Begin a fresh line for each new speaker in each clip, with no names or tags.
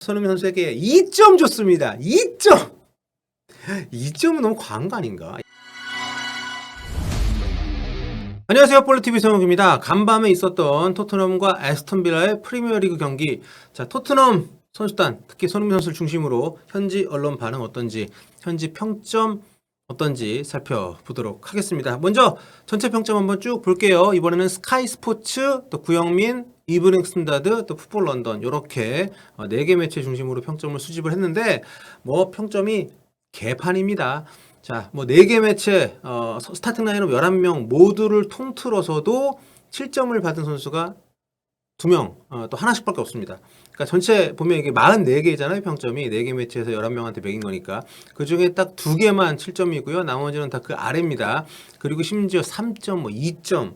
손흥민 선수에게 2점 줬습니다. 2점! 2점은 너무 과한 거 아닌가? 안녕하세요. 볼로TV 성욱입니다. 간밤에 있었던 토트넘과 애스턴빌라의 프리미어리그 경기. 자, 토트넘 선수단, 특히 손흥민 선수를 중심으로 현지 언론 반응 어떤지, 현지 평점 어떤지 살펴보도록 하겠습니다. 먼저 전체 평점 한번 쭉 볼게요. 이번에는 스카이 스포츠, 또 구영민, 이브닝 스탠다드, 또 풋볼 런던 이렇게 4개 매체 중심으로 평점을 수집을 했는데 뭐 평점이 개판입니다. 자, 뭐 4개 매체 스타팅 라인업 11명 모두를 통틀어서도 7점을 받은 선수가 2명, 또 하나씩밖에 없습니다. 그러니까 전체 보면 이게 44개잖아요, 평점이. 4개 매체에서 11명한테 매긴 거니까. 그 중에 딱 2개만 7점이고요. 나머지는 다 그 아래입니다. 그리고 심지어 3점, 뭐 2점.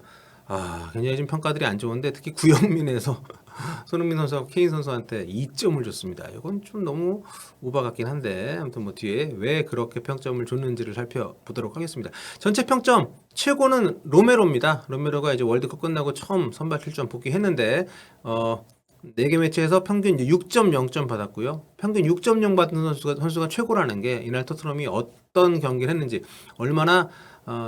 굉장히 좀 평가들이 안 좋은데 특히 구영민에서 손흥민 선수와 케인 선수한테 2점을 줬습니다. 이건 좀 너무 오바 같긴 한데 아무튼 뭐 뒤에 왜 그렇게 평점을 줬는지를 살펴보도록 하겠습니다. 전체 평점 최고는 로메로입니다. 로메로가 이제 월드컵 끝나고 처음 선발 출전 복귀했는데 4개 매체에서 평균 6.0점 받았고요. 평균 6.0 받은 선수가 최고라는 게 이날 토트넘이 어떤 경기를 했는지 얼마나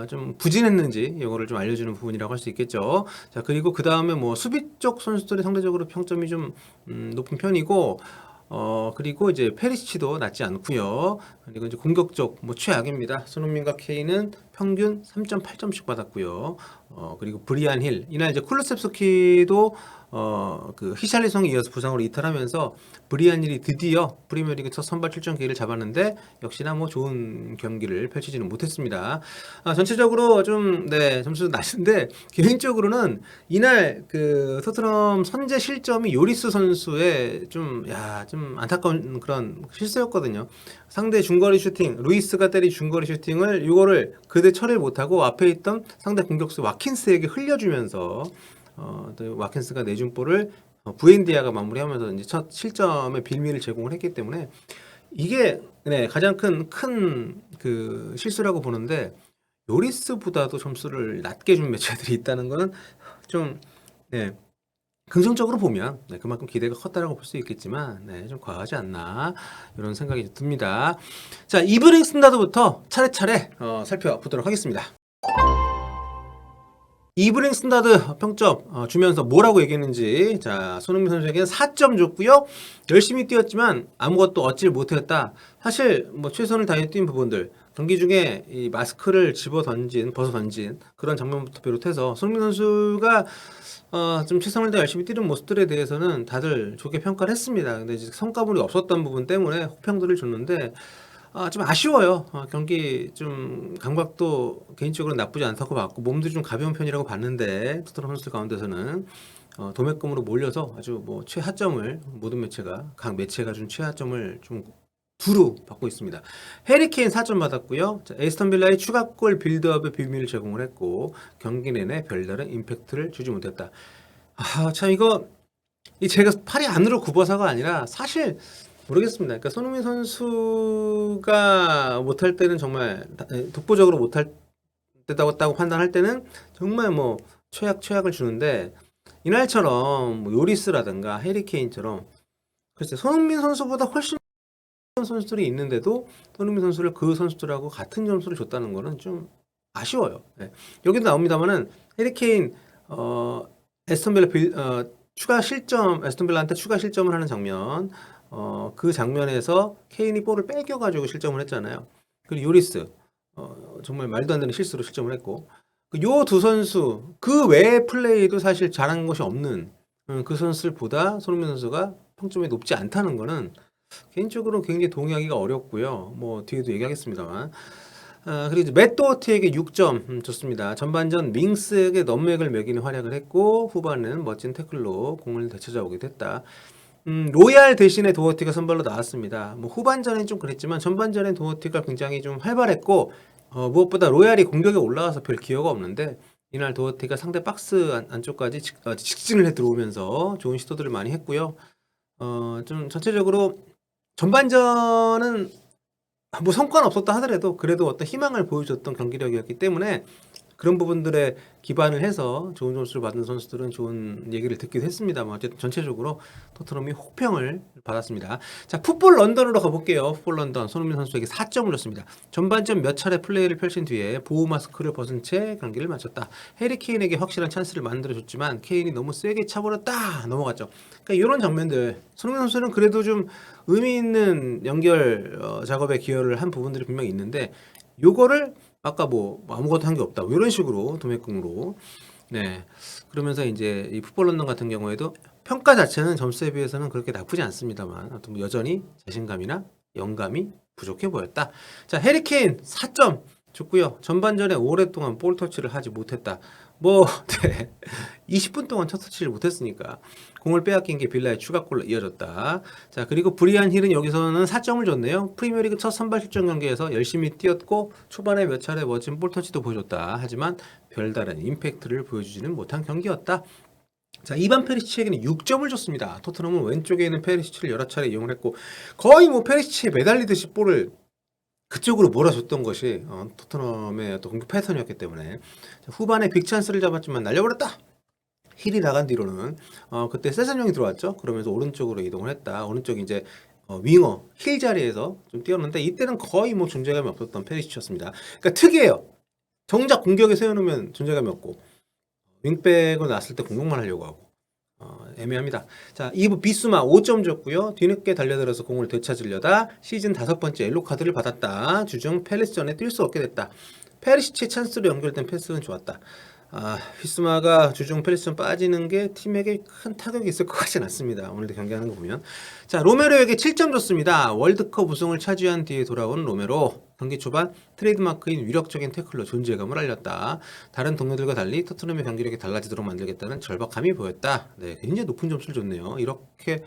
좀 부진했는지 이거를 좀 알려주는 부분이라고 할 수 있겠죠. 자, 그리고 그 다음에 뭐 수비 쪽 선수들이 상대적으로 평점이 좀 높은 편이고 그리고 이제 페리시치도 낮지 않고요. 그리고 이제 공격 쪽 뭐 최악입니다. 손흥민과 케인은 평균 3.8점씩 받았고요. 그리고 브리안 힐 이날 이제 쿨루셉스키도 그 히샬리송에 이어서 부상으로 이탈하면서 브리안 힐이 드디어 프리미어리그 첫 선발 출전 기회를 잡았는데 역시나 뭐 좋은 경기를 펼치지는 못했습니다. 전체적으로 좀 점수 낮은데 개인적으로는 이날 그 토트넘 선제 실점이 요리스 선수의 좀 안타까운 그런 실수였거든요. 상대 중거리 슈팅, 루이스가 때린 중거리 슈팅을 이거를 그대 처리를 못하고 앞에 있던 상대 공격수 와킨스에게 흘려주면서 또 와킨스가 내준 볼을 부엔디아가 마무리하면서 이제 첫 실점의 빌미를 제공을 했기 때문에 이게 가장 큰 그 실수라고 보는데 요리스보다도 점수를 낮게 준 매체들이 있다는 거는 좀 긍정적으로 보면 그만큼 기대가 컸다라고 볼 수 있겠지만 좀 과하지 않나 이런 생각이 듭니다. 자, 이브닝 스탠다드부터 차례차례 살펴보도록 하겠습니다. 이브닝 스탠다드 평점 주면서 뭐라고 얘기했는지. 자, 손흥민 선수에게는 4점 줬고요. 열심히 뛰었지만 아무것도 얻질 못했다. 사실 뭐 최선을 다해 뛴 부분들, 경기 중에 이 마스크를 벗어 던진 그런 장면부터 비롯해서 손흥민 선수가 좀 최선을 다해 열심히 뛰는 모습들에 대해서는 다들 좋게 평가를 했습니다. 근데 이제 성과물이 없었던 부분 때문에 호평들을 줬는데 좀 아쉬워요. 경기 좀 감각도 개인적으로 나쁘지 않다고 봤고 몸도 좀 가벼운 편이라고 봤는데 토트넘 선수들 가운데서는 도매금으로 몰려서 아주 뭐 최하점을 모든 매체가 각 매체가 준 최하점을 좀 두루 받고 있습니다. 해리 케인 4점 받았고요. 자, 에스턴 빌라의 추가골 빌드업의 비밀을 제공을 했고 경기 내내 별다른 임팩트를 주지 못했다. 참 이거 제가 팔이 안으로 굽어서가 아니라 사실 모르겠습니다. 그러니까 손흥민 선수가 못할 때는 정말 독보적으로 못할 때다고 판단할 때는 정말 뭐 최악을 주는데 이날처럼 뭐 요리스라든가 해리 케인처럼 글쎄 손흥민 선수보다 훨씬 선수들이 있는데도 손흥민 선수를 그 선수들하고 같은 점수를 줬다는 거는 좀 아쉬워요. 여기도 나옵니다만은 해리 케인 에스턴 빌라 추가 실점 에스턴 빌라한테 추가 실점을 하는 장면 그 장면에서 케인이 볼을 뺏겨가지고 실점을 했잖아요. 그리고 요리스 정말 말도 안 되는 실수로 실점을 했고 요 두 선수 그 외의 플레이도 사실 잘한 것이 없는 그 선수들보다 손흥민 선수가 평점이 높지 않다는 거는 개인적으로 굉장히 동의하기가 어렵고요. 뭐 뒤에도 얘기하겠습니다만. 그리고 이제 맷 도어티에게 6점 줬습니다. 전반전 밍스에게 넘맥을 매기는 활약을 했고 후반에는 멋진 태클로 공을 되찾아오기도 했다. 로얄 대신에 도어티가 선발로 나왔습니다. 뭐 후반전엔 좀 그랬지만 전반전엔 도어티가 굉장히 좀 활발했고 무엇보다 로얄이 공격에 올라와서 별 기여가 없는데 이날 도어티가 상대 박스 안쪽까지 직진을 해 들어오면서 좋은 시도들을 많이 했고요. 좀 전체적으로 전반전은 뭐 성과는 없었다 하더라도 그래도 어떤 희망을 보여줬던 경기력이었기 때문에 그런 부분들에 기반을 해서 좋은 점수를 받은 선수들은 좋은 얘기를 듣기도 했습니다만 어쨌든 전체적으로 토트넘이 혹평을 받았습니다. 자, 풋볼 런던으로 가볼게요. 풋볼 런던 손흥민 선수에게 4점을 줬습니다. 전반전 몇 차례 플레이를 펼친 뒤에 보호 마스크를 벗은 채 경기를 마쳤다. 해리 케인에게 확실한 찬스를 만들어줬지만 케인이 너무 세게 차버렸다 넘어갔죠. 그러니까 이런 장면들 손흥민 선수는 그래도 좀 의미 있는 연결 작업에 기여를 한 부분들이 분명히 있는데 요거를 아까 뭐 아무것도 한 게 없다 이런 식으로 도매금으로 네 그러면서 이제 이 풋볼 런던 같은 경우에도 평가 자체는 점수에 비해서는 그렇게 나쁘지 않습니다만 아무튼 뭐 여전히 자신감이나 영감이 부족해 보였다. 자, 해리 케인 4점 줬고요. 전반전에 오랫동안 볼 터치를 하지 못했다. 뭐 네. 20분 동안 첫 터치를 못했으니까 공을 빼앗긴 게 빌라의 추가골로 이어졌다. 자, 그리고 브리안 힐은 여기서는 4점을 줬네요. 프리미어리그 첫 선발 출전 경기에서 열심히 뛰었고 초반에 몇 차례 멋진 볼 터치도 보여줬다. 하지만 별다른 임팩트를 보여주지는 못한 경기였다. 자, 이반 페리시치에게는 6점을 줬습니다. 토트넘은 왼쪽에 있는 페리시치를 여러 차례 이용을 했고 거의 뭐 페리시치에 매달리듯이 볼을 그쪽으로 몰아줬던 것이 토트넘의 어떤 공격 패턴이었기 때문에 자, 후반에 빅찬스를 잡았지만 날려버렸다. 힐이 나간 뒤로는 그때 세선형이 들어왔죠. 그러면서 오른쪽으로 이동을 했다. 오른쪽 이제 윙어 힐 자리에서 좀 뛰었는데 이때는 거의 뭐 존재감이 없었던 페리시치였습니다. 그러니까 특이해요. 정작 공격에 세워놓으면 존재감이 없고 윙백으로 놨을 때 공격만 하려고 하고 애매합니다. 자, 2부 비수마 5점 줬고요. 뒤늦게 달려들어서 공을 되찾으려다 시즌 5번째 옐로 카드를 받았다. 주중 팰리스전에 뛸 수 없게 됐다. 페리시치의 찬스로 연결된 패스는 좋았다. 비스마가 주중 팰리스전 빠지는 게 팀에게 큰 타격이 있을 것 같진 않습니다. 오늘도 경기하는 거 보면. 자, 로메로에게 7점 줬습니다. 월드컵 우승을 차지한 뒤에 돌아온 로메로. 경기 초반 트레이드마크인 위력적인 태클로 존재감을 알렸다. 다른 동료들과 달리 토트넘의 경기력이 달라지도록 만들겠다는 절박함이 보였다. 네, 굉장히 높은 점수를 줬네요. 이렇게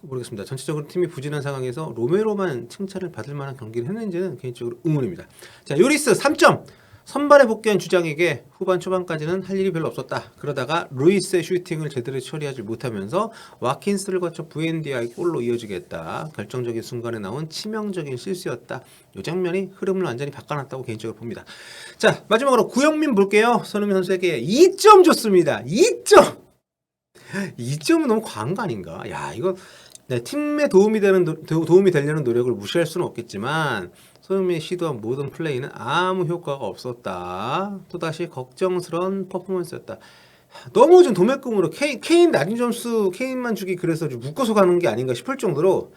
모르겠습니다. 전체적으로 팀이 부진한 상황에서 로메로만 칭찬을 받을 만한 경기를 했는지는 개인적으로 의문입니다. 자, 요리스 3점. 선발에 복귀한 주장에게 후반 초반까지는 할 일이 별로 없었다. 그러다가 루이스의 슈팅을 제대로 처리하지 못하면서 와킨스를 거쳐 VNDI 골로 이어지게 했다. 결정적인 순간에 나온 치명적인 실수였다. 이 장면이 흐름을 완전히 바꿔놨다고 개인적으로 봅니다. 자, 마지막으로 구영민 볼게요. 손흥민 선수에게 2점 줬습니다. 2점! 2점은 너무 과한 거 아닌가? 야, 이거 네, 팀에 도움이 되려는 노력을 무시할 수는 없겠지만 손흥민이 시도한 모든 플레이는 아무 효과가 없었다. 또다시 걱정스러운 퍼포먼스였다. 너무 좀 도매금으로 케인 낮은 점수 케인만 주기 그래서 좀 묶어서 가는 게 아닌가 싶을 정도로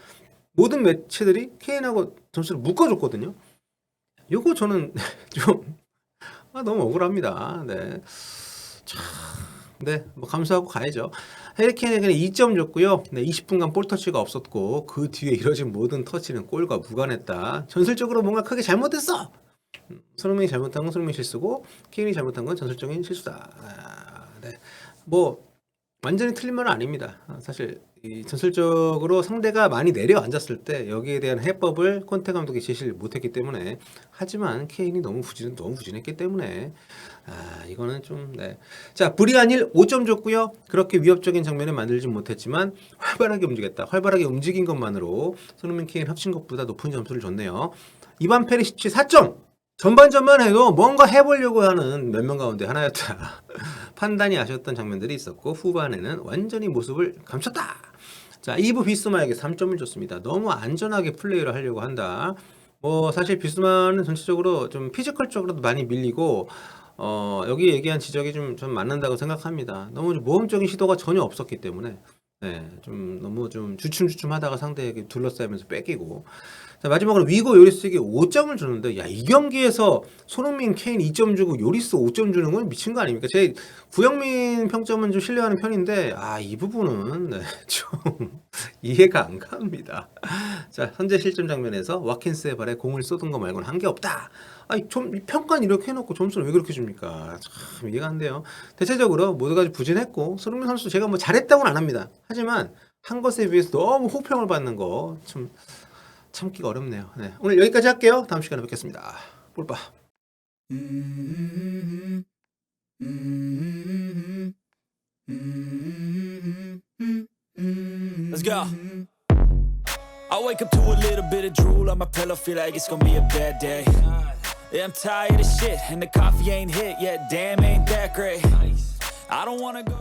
모든 매체들이 케인하고 점수를 묶어줬거든요. 요거 저는 좀 너무 억울합니다. 네. 참, 네, 뭐 감사하고 가야죠. 해리케인에게는 2점 줬고요. 네, 20분간 볼 터치가 없었고 그 뒤에 이뤄진 모든 터치는 골과 무관했다. 전술적으로 뭔가 크게 잘못했어. 손흥민이 잘못한 건 손흥민 실수고 케인이 잘못한 건 전술적인 실수다. 네, 뭐 완전히 틀린 말은 아닙니다. 사실 이 전술적으로 상대가 많이 내려앉았을 때 여기에 대한 해법을 콘테 감독이 제시를 못했기 때문에 하지만 케인이 너무 부진했기 때문에 이거는 좀 네. 자, 브리안힐 5점 줬고요. 그렇게 위협적인 장면을 만들지 못했지만 활발하게 움직였다. 활발하게 움직인 것만으로 손흥민 케인 합친 것보다 높은 점수를 줬네요. 이반 페리시치 4점. 전반전만 해도 뭔가 해보려고 하는 몇 명 가운데 하나였다. 판단이 아쉬웠던 장면들이 있었고 후반에는 완전히 모습을 감췄다. 자, 2부 비스마에게 3점을 줬습니다. 너무 안전하게 플레이를 하려고 한다. 뭐 사실 비스마는 전체적으로 좀 피지컬적으로도 많이 밀리고 여기 얘기한 지적이 좀 맞는다고 생각합니다. 너무 모험적인 시도가 전혀 없었기 때문에 네, 좀 너무 좀 주춤주춤하다가 상대에게 둘러싸이면서 뺏기고. 자, 마지막으로 위고 요리스에게 5점을 줬는데 야, 이 경기에서 손흥민, 케인 2점 주고 요리스 5점 주는 건 미친 거 아닙니까? 제 구영민 평점은 좀 신뢰하는 편인데 이 부분은 네, 좀 이해가 안 갑니다. 자, 현재 실점 장면에서 와킨스의 발에 공을 쏟은 거 말고는 한 게 없다. 좀 평가는 이렇게 해놓고 점수를 왜 그렇게 줍니까? 참 이해가 안 돼요. 대체적으로 모두가 부진했고 손흥민 선수 제가 뭐 잘했다고는 안 합니다. 하지만 한 것에 비해서 너무 호평을 받는 거 좀 참기가 어렵네요. 네, 오늘 여기까지 할게요. 다음 시간에 뵙겠습니다. 뿔빠.
Let's go. I wake up to a little bit of drool on my pillow, feel like it's gonna be a bad day. Yeah, I'm tired of shit, and the coffee ain't hit yet. Damn, ain't that great. I don't wanna go.